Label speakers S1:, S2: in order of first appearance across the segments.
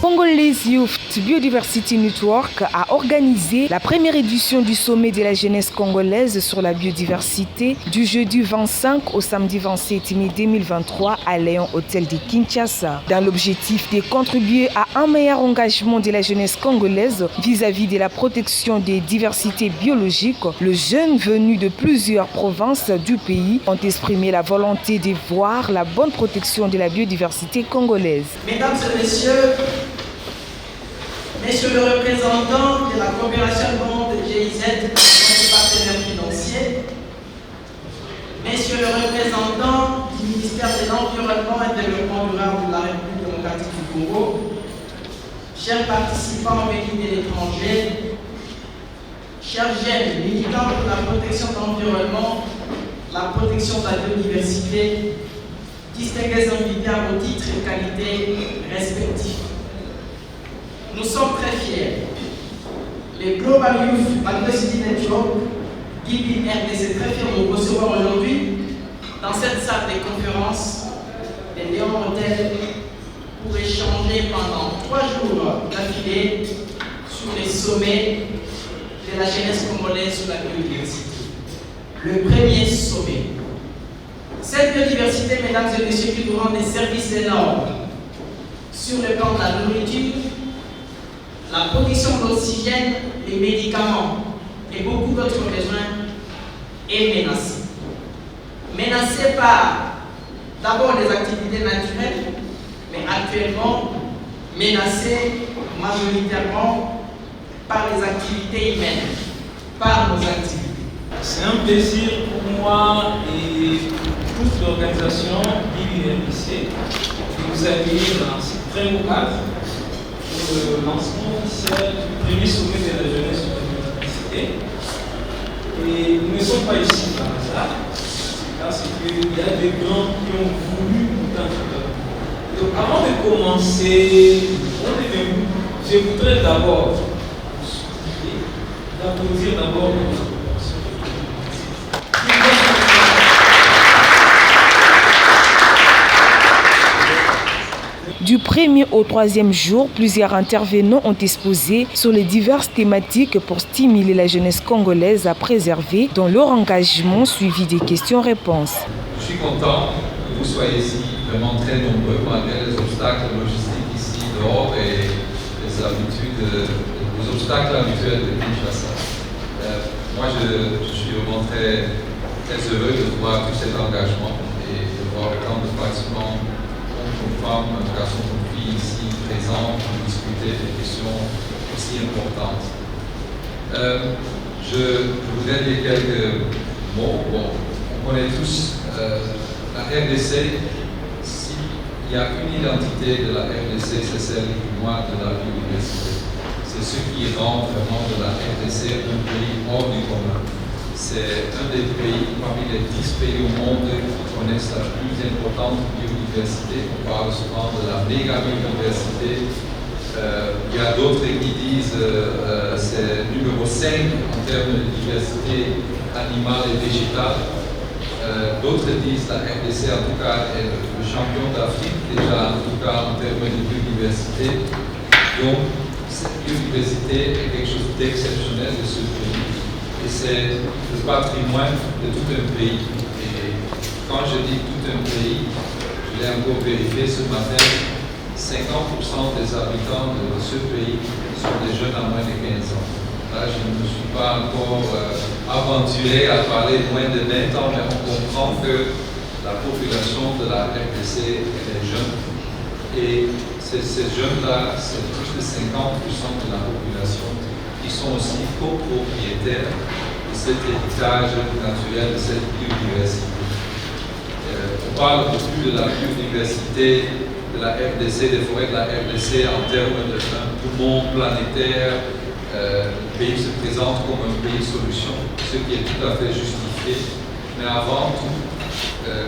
S1: Congolese Youth Biodiversity Network a organisé la première édition du sommet de la jeunesse congolaise sur la biodiversité du jeudi 25 au samedi 27 mai 2023 à Léon Hôtel de Kinshasa. Dans l'objectif de contribuer à un meilleur engagement de la jeunesse congolaise vis-à-vis de la protection des diversités biologiques, les jeunes venus de plusieurs provinces du pays ont exprimé la volonté de voir la bonne protection de la biodiversité congolaise.
S2: Mesdames et Messieurs le représentant de la coopération du monde de GIZ, notre partenaire financier, Messieurs le représentant du ministère de l'Environnement et du Développement durable de la République démocratique du Congo, chers participants venus de l'étranger, chers jeunes militants pour la protection de l'environnement, la protection de la biodiversité, distingués invités à vos titres et qualités respectifs. Nous sommes très fiers. Les Global Youth Biodiversity Network, GIBI RDC, très fiers de nous recevoir aujourd'hui dans cette salle de conférence de Léon Hôtel pour échanger pendant 3 jours d'affilée sur les sommets de la jeunesse congolaise sur la biodiversité. Le premier sommet. Cette biodiversité, mesdames et messieurs, qui nous rend des services énormes sur le plan de la nourriture, la production d'oxygène, les médicaments et beaucoup d'autres besoins est menacée. Menacée par d'abord les activités naturelles, mais actuellement menacée majoritairement par les activités humaines, par nos activités.
S3: C'est un plaisir pour moi et pour toute l'organisation BIBRDC de vous accueillir dans ce très beau cadre pour le lancement officiel du premier sommet de la jeunesse sur la biodiversité. Et nous ne sommes pas ici par hasard, parce qu'il y a des gens qui ont voulu nous tenter. Donc avant de commencer, je voudrais d'abord vous supplier d'applaudir d'abord nos
S1: Du premier au troisième jour, plusieurs intervenants ont exposé sur les diverses thématiques pour stimuler la jeunesse congolaise à préserver dans leur engagement suivi des questions-réponses.
S4: Je suis content que vous soyez ici, vraiment très nombreux, malgré les obstacles logistiques ici dehors et les obstacles habituels de Kinshasa. Moi, je suis vraiment très heureux de voir tout cet engagement et de voir autant de participants, femmes, garçons, filles ici présents pour discuter des questions aussi importantes. Je voudrais dire quelques mots. Bon, on connaît tous la RDC. S'il y a une identité de la RDC, c'est celle du mois de la biodiversité. C'est ce qui rend vraiment de la RDC un pays hors du commun. C'est un des pays, parmi les 10 pays au monde qui connaissent la plus importante biodiversité. On parle souvent de la méga biodiversité. Il y a d'autres qui disent que c'est numéro 5 en termes de diversité animale et végétale. D'autres disent que la RDC en tout cas est le champion d'Afrique, déjà en tout cas en termes de biodiversité. Donc cette biodiversité est quelque chose d'exceptionnel de ce pays. Et c'est le patrimoine de tout un pays. Et quand je dis tout un pays, je l'ai encore vérifié ce matin, 50% des habitants de ce pays sont des jeunes à moins de 15 ans. Là, je ne me suis pas encore aventuré à parler de moins de 20 ans, mais on comprend que la population de la RDC est jeune. Et ces jeunes-là, c'est plus de 50% de la population qui sont aussi copropriétaires de cet héritage naturel, de cette biodiversité. On parle beaucoup de la biodiversité de la RDC, des forêts de la RDC en termes d'un poumon planétaire. Le pays se présente comme un pays solution, ce qui est tout à fait justifié. Mais avant tout,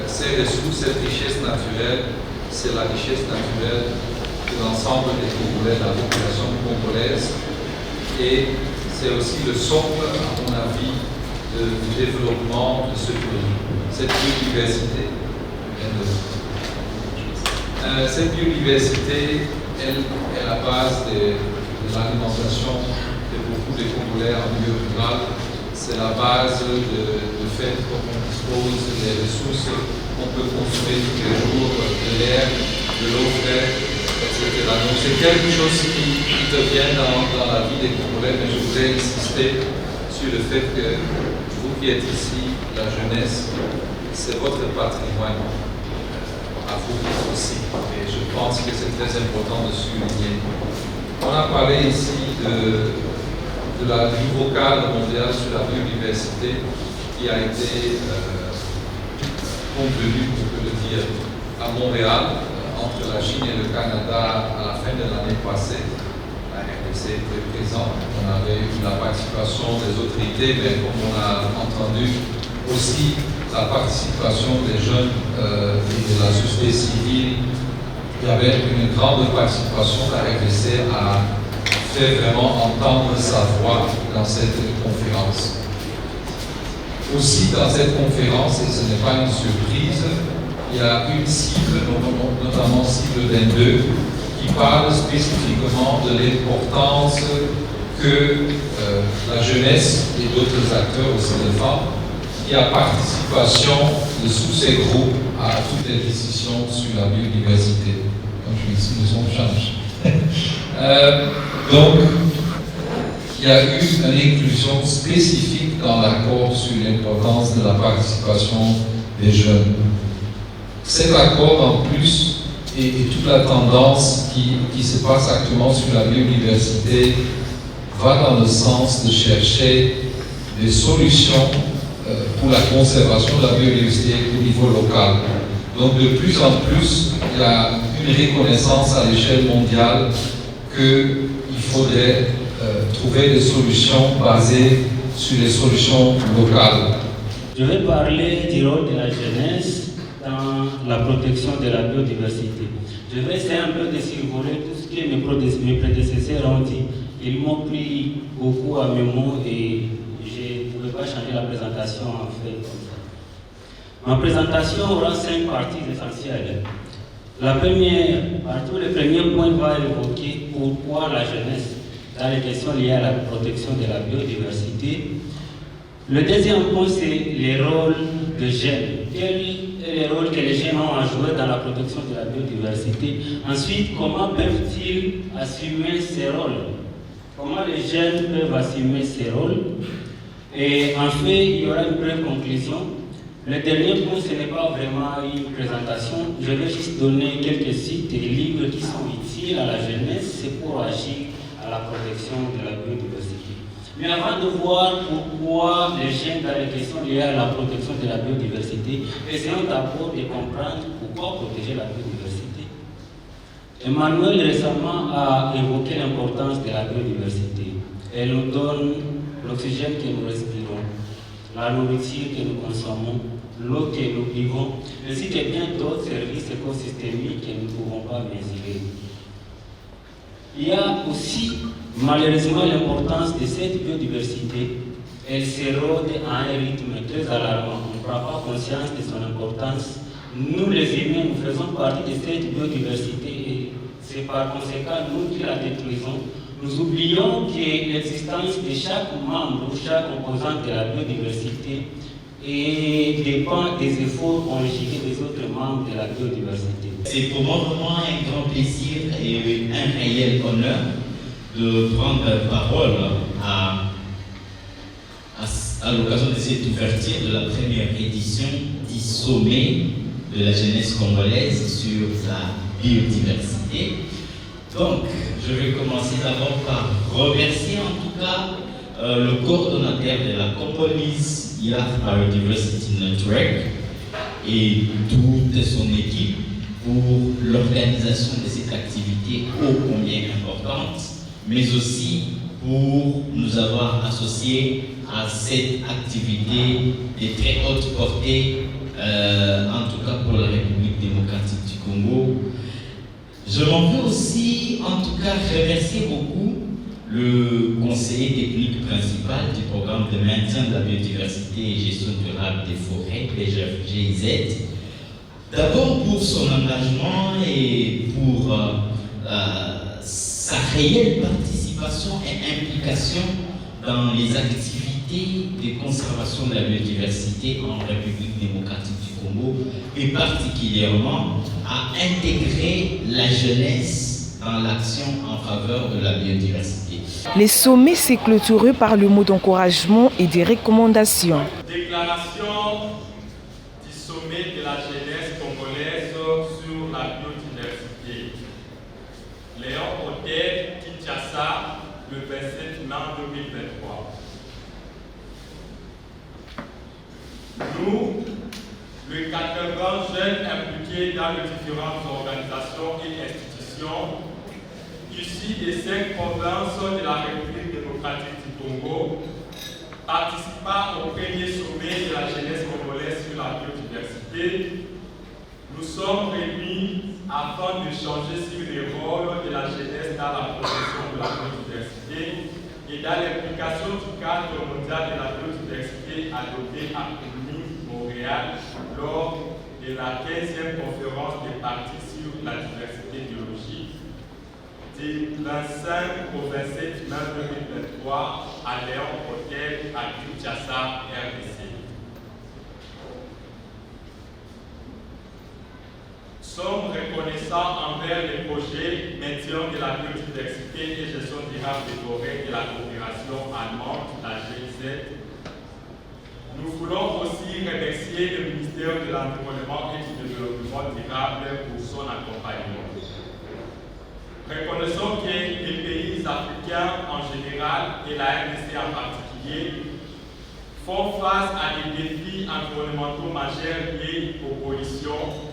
S4: ces ressources, cette richesse naturelle, c'est la richesse naturelle de l'ensemble des Congolais, de la population congolaise. Et c'est aussi le socle, à mon avis, du développement de ce pays, cette biodiversité. Cette biodiversité elle est la base de l'alimentation de beaucoup de Congolais en milieu rural. C'est la base du fait qu'on dispose des ressources qu'on peut consommer tous les jours, de l'air, de l'eau fraîche, etc. Donc c'est quelque chose qui devient dans la vie des Congolais, mais je voudrais insister sur le fait que vous qui êtes ici, la jeunesse, c'est votre patrimoine à vous aussi. Et je pense que c'est très important de souligner. On a parlé ici de la nouveau cadre mondial sur la biodiversité qui a été convenu, on peut le dire, à Montréal, entre la Chine et le Canada à la fin de l'année passée. La RDC était présente, on avait eu la participation des autorités, mais comme on a entendu aussi la participation des jeunes et de la société civile. Il y avait une grande participation. La RDC a fait vraiment entendre sa voix dans cette conférence. Aussi, dans cette conférence, et ce n'est pas une surprise, il y a une cible, notamment cible 22, qui parle spécifiquement de l'importance que la jeunesse et d'autres acteurs, aussi les femmes, il y a participation de tous ces groupes à toutes les décisions sur la biodiversité. Comme je m'excuse, le son change. Donc, il y a eu une inclusion spécifique dans l'accord sur l'importance de la participation des jeunes. Cet accord, en plus, et toute la tendance qui se passe actuellement sur la biodiversité, va dans le sens de chercher des solutions pour la conservation de la biodiversité au niveau local. Donc de plus en plus, il y a une reconnaissance à l'échelle mondiale qu'il faudrait trouver des solutions basées sur les solutions locales.
S5: Je vais parler du rôle de la jeunesse dans la protection de la biodiversité. Je vais essayer un peu de survoler tout ce que mes prédécesseurs ont dit. Ils m'ont pris beaucoup à mes mots et je ne pouvais pas changer la présentation en fait. Ma présentation aura 5 parties essentielles. La première partie, le premier point va évoquer pourquoi la jeunesse dans les questions liées à la protection de la biodiversité. Le deuxième point, c'est les rôles des jeunes. Quel est le rôle que les jeunes ont à jouer dans la protection de la biodiversité? Ensuite, comment peuvent-ils assumer ces rôles? Comment les jeunes peuvent assumer ces rôles? Et en fait, il y aura une brève conclusion. Le dernier point, ce n'est pas vraiment une présentation. Je vais juste donner quelques sites et livres qui sont utiles à la jeunesse, c'est pour agir à la protection de la biodiversité. Mais avant de voir pourquoi les jeunes dans les questions liées à la protection de la biodiversité, essayons d'abord de comprendre pourquoi protéger la biodiversité. Emmanuel récemment a évoqué l'importance de la biodiversité. Elle nous donne l'oxygène que nous respirons, la nourriture que nous consommons, l'eau que nous buvons, ainsi que bien d'autres services écosystémiques que nous ne pouvons pas mesurer. Il y a aussi malheureusement l'importance de cette biodiversité. Elle s'érode à un rythme très alarmant. On ne prend pas conscience de son importance. Nous les humains, nous faisons partie de cette biodiversité et c'est par conséquent nous qui la détruisons. Nous oublions que l'existence de chaque membre ou chaque composante de la biodiversité dépend des efforts conjugués des autres membres de la biodiversité.
S6: C'est pour moi vraiment un grand plaisir et un réel honneur de prendre la parole à l'occasion de cette ouverture de la première édition du sommet de la jeunesse congolaise sur la biodiversité. Donc, je vais commencer d'abord par remercier en tout cas le coordonnateur de la Congolese Youth Biodiversity Network et toute son équipe pour l'organisation de cette activité ô combien importante, mais aussi pour nous avoir associés à cette activité de très haute portée, en tout cas pour la République démocratique du Congo. Je m'en veux aussi, en tout cas, remercier beaucoup le conseiller technique principal du programme de maintien de la biodiversité et gestion durable des forêts, GIZ. D'abord pour son engagement et pour sa réelle participation et implication dans les activités de conservation de la biodiversité en République démocratique du Congo et particulièrement à intégrer la jeunesse dans l'action en faveur de la biodiversité.
S1: Les sommets s'est clôturé par le mot d'encouragement et des recommandations.
S7: Déclaration du sommet de la jeunesse congolaise sur la biodiversité. Léon Hôtel, Kinshasa, le 27 mars 2023. Nous, les 80 jeunes impliqués dans les différentes organisations et institutions, issus des 5 provinces de la République démocratique du Congo, participant au premier sommet de la jeunesse congolaise sur la biodiversité, nous sommes réunis afin d'échanger sur les rôles de la jeunesse dans la protection de la biodiversité et dans l'implication du cadre mondial de la biodiversité adopté à Montréal lors de la 15e conférence des parties sur la diversité biologique du 25 au 27 mai 2023 à Léon Hôtel à Kinshasa, RDC. Sommes reconnaissants envers les projets maintien de la biodiversité et gestion durable des forêts de la coopération allemande, la GIZ. Nous voulons aussi remercier le ministère de l'Environnement et du Développement durable pour son accompagnement. Reconnaissons que les pays africains en général et la RDC en particulier font face à des défis environnementaux majeurs liés aux pollutions,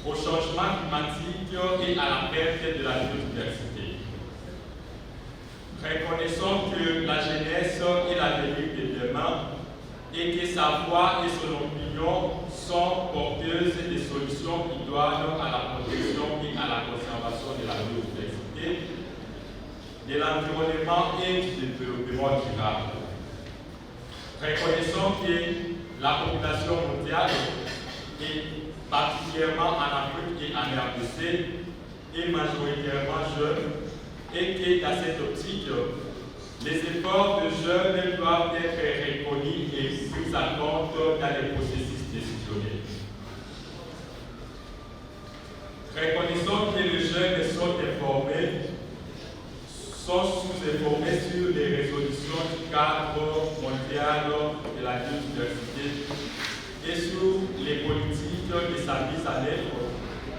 S7: au changement climatique et à la perte de la biodiversité. Reconnaissons que la jeunesse est l'avenir de demain et que sa voix et son opinion sont porteuses des solutions idoines à la protection et à la conservation de la biodiversité, de l'environnement et du développement durable. Reconnaissons que la population mondiale, et particulièrement en Afrique et en RDC, est majoritairement jeune et que dans cette optique, les efforts de jeunes doivent être reconnus et pris en compte dans les processus décisionnels. Reconnaissons que les jeunes sont informés, sont sous-informés sur les résolutions du cadre mondial de la biodiversité et sur les politiques de sa mise en œuvre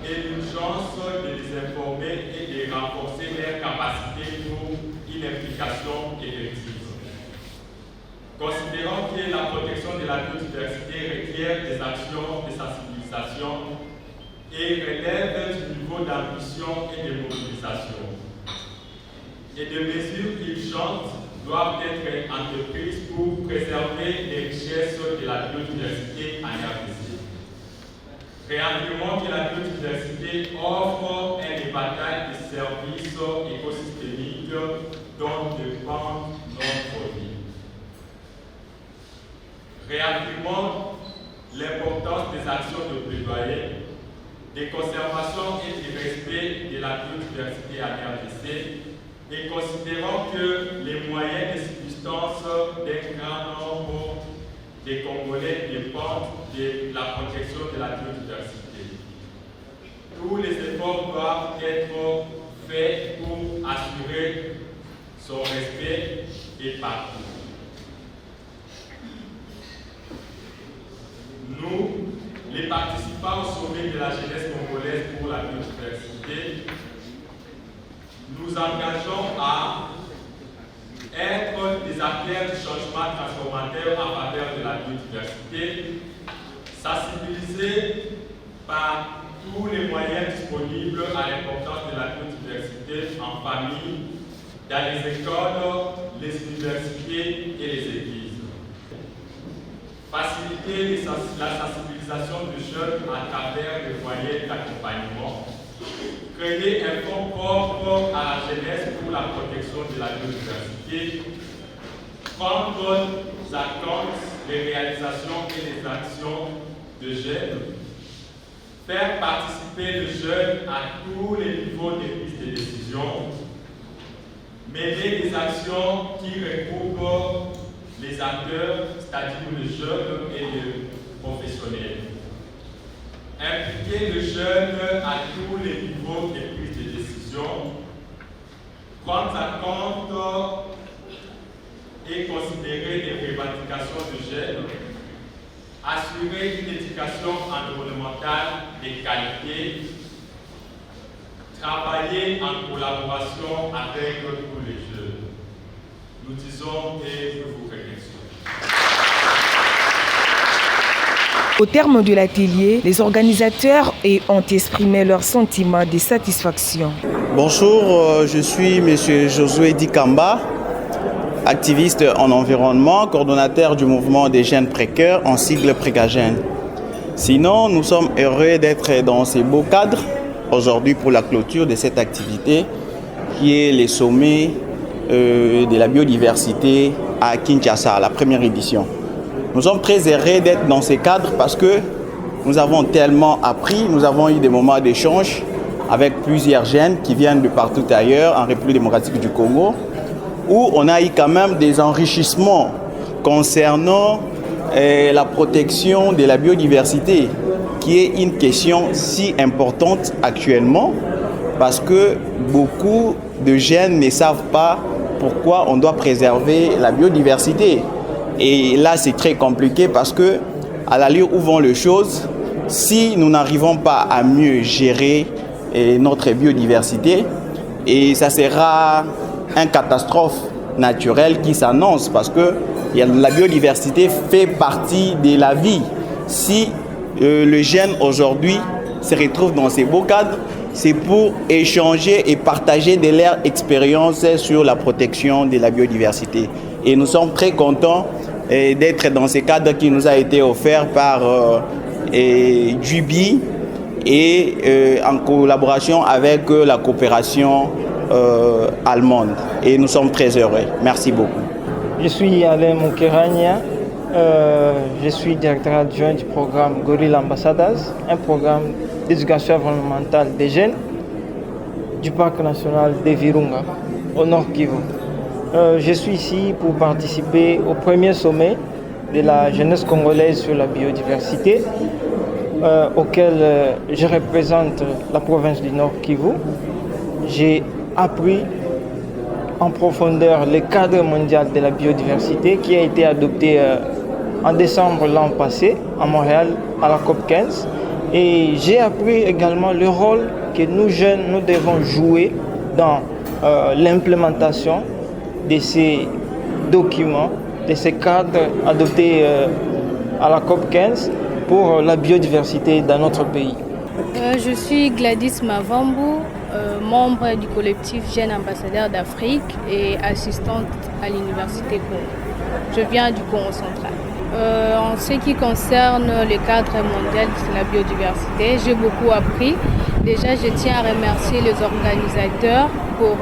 S7: et l'urgence de les informer et de renforcer leurs capacités pour une implication effective. Considérant que la protection de la biodiversité requiert des actions de sensibilisation et relève du niveau d'ambition et de mobilisation, et des mesures urgentes doivent être entreprises pour préserver les richesses de la biodiversité en RDC. Réaffirmons que la biodiversité offre un éventail de services écosystémiques dont dépend notre vie. Réaffirmons l'importance des actions de plaidoyer, de conservation et de respect de la biodiversité en RDC et considérons que les moyens de subsistance d'un grand nombre de Congolais dépendent de la protection de la biodiversité. Tous les efforts doivent être faits pour assurer son respect et partout. Nous, les participants au sommet de la jeunesse congolaise pour la biodiversité, nous engageons à être des acteurs du changement transformateur en faveur de la biodiversité, sensibilisés par tous les moyens disponibles à l'importance de la biodiversité en famille, dans les écoles, les universités et les églises. Faciliter la sensibilisation des jeunes à travers les moyens d'accompagnement. Créer un fonds propre à la jeunesse pour la protection de la biodiversité. Prendre en compte les réalisations et les actions de jeunes. faire participer les jeunes à tous les niveaux de prise de décision, mener des actions qui regroupent les acteurs, c'est-à-dire les jeunes et les professionnels. Impliquer les jeunes à tous les niveaux de prise de décision, prendre en compte et considérer les revendications des jeunes, assurer une éducation environnementale de qualité, travailler en collaboration avec tous les jeunes. Nous disons et nous vous remercions.
S1: Au terme de l'atelier, les organisateurs ont exprimé leur sentiment de satisfaction.
S8: Bonjour, je suis M. Josué Dikamba, activiste en environnement, coordonnateur du mouvement des jeunes précaires en sigle Prégagène. Sinon, nous sommes heureux d'être dans ces beaux cadres aujourd'hui pour la clôture de cette activité qui est le sommet de la biodiversité à Kinshasa, la première édition. Nous sommes très heureux d'être dans ces cadres parce que nous avons tellement appris, nous avons eu des moments d'échange avec plusieurs jeunes qui viennent de partout ailleurs en République démocratique du Congo, où on a eu quand même des enrichissements concernant la protection de la biodiversité, qui est une question si importante actuellement, parce que beaucoup de jeunes ne savent pas pourquoi on doit préserver la biodiversité. Et là, c'est très compliqué parce que, à l'allure où vont les choses, si nous n'arrivons pas à mieux gérer notre biodiversité, et ça sera une catastrophe naturelle qui s'annonce parce que la biodiversité fait partie de la vie. Si le jeune aujourd'hui se retrouve dans ces beaux cadres, c'est pour échanger et partager de leur expérience sur la protection de la biodiversité. Et nous sommes très contents d'être dans ces cadres qui nous a été offert par Jubi et en collaboration avec la coopération allemande. Et nous sommes très heureux. Merci beaucoup.
S9: Je suis Alain Moukerania. Je suis directeur adjoint du programme Gorilla Ambassadors, un programme d'éducation environnementale des jeunes du parc national de Virunga, au Nord Kivu. Je suis ici pour participer au premier sommet de la jeunesse congolaise sur la biodiversité, auquel je représente la province du Nord Kivu. J'ai appris en profondeur le cadre mondial de la biodiversité qui a été adopté en décembre l'an passé à Montréal à la COP 15. Et j'ai appris également le rôle que nous jeunes, nous devons jouer dans l'implémentation de ces documents, de ces cadres adoptés à la COP 15 pour la biodiversité dans notre pays.
S10: Je suis Gladys Mavambu, membre du collectif Jeunes Ambassadeurs d'Afrique et assistante à l'Université Congo. Je viens du Congo central. En ce qui concerne le cadre mondial de la biodiversité, j'ai beaucoup appris. Déjà, je tiens à remercier les organisateurs pour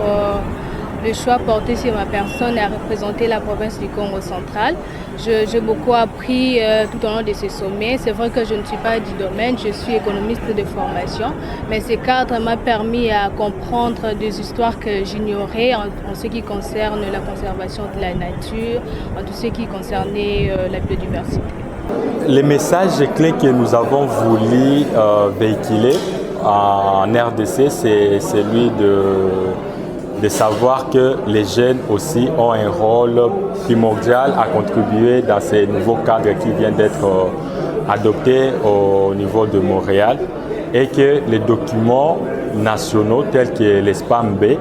S10: le choix porté sur ma personne à représenter la province du Congo central. J'ai beaucoup appris tout au long de ce sommet. C'est vrai que je ne suis pas du domaine, je suis économiste de formation, mais ce cadre m'a permis à comprendre des histoires que j'ignorais en ce qui concerne la conservation de la nature, en tout ce qui concernait la biodiversité.
S7: Les messages clés que nous avons voulu véhiculer en RDC, c'est celui de savoir que les jeunes aussi ont un rôle primordial à contribuer dans ces nouveaux cadres qui viennent d'être adoptés au niveau de Montréal et que les documents nationaux tels que l'ESPAM-B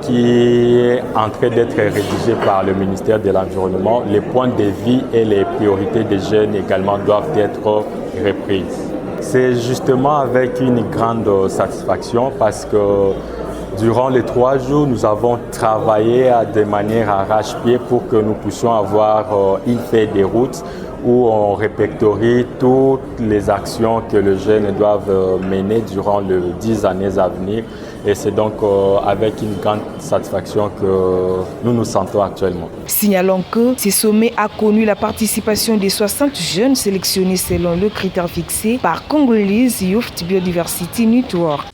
S7: qui est en train d'être rédigé par le ministère de l'Environnement, les points de vue et les priorités des jeunes également doivent être reprises. C'est justement avec une grande satisfaction parce que durant les 3 jours, nous avons travaillé de manière arrache-pied pour que nous puissions avoir une feuille de route où on répertorie toutes les actions que les jeunes doivent mener durant les 10 années à venir
S11: Et c'est donc avec une grande satisfaction que nous nous sentons actuellement.
S1: Signalons que ce sommet a connu la participation des 60 jeunes sélectionnés selon le critère fixé par Congolese Youth Biodiversity Network.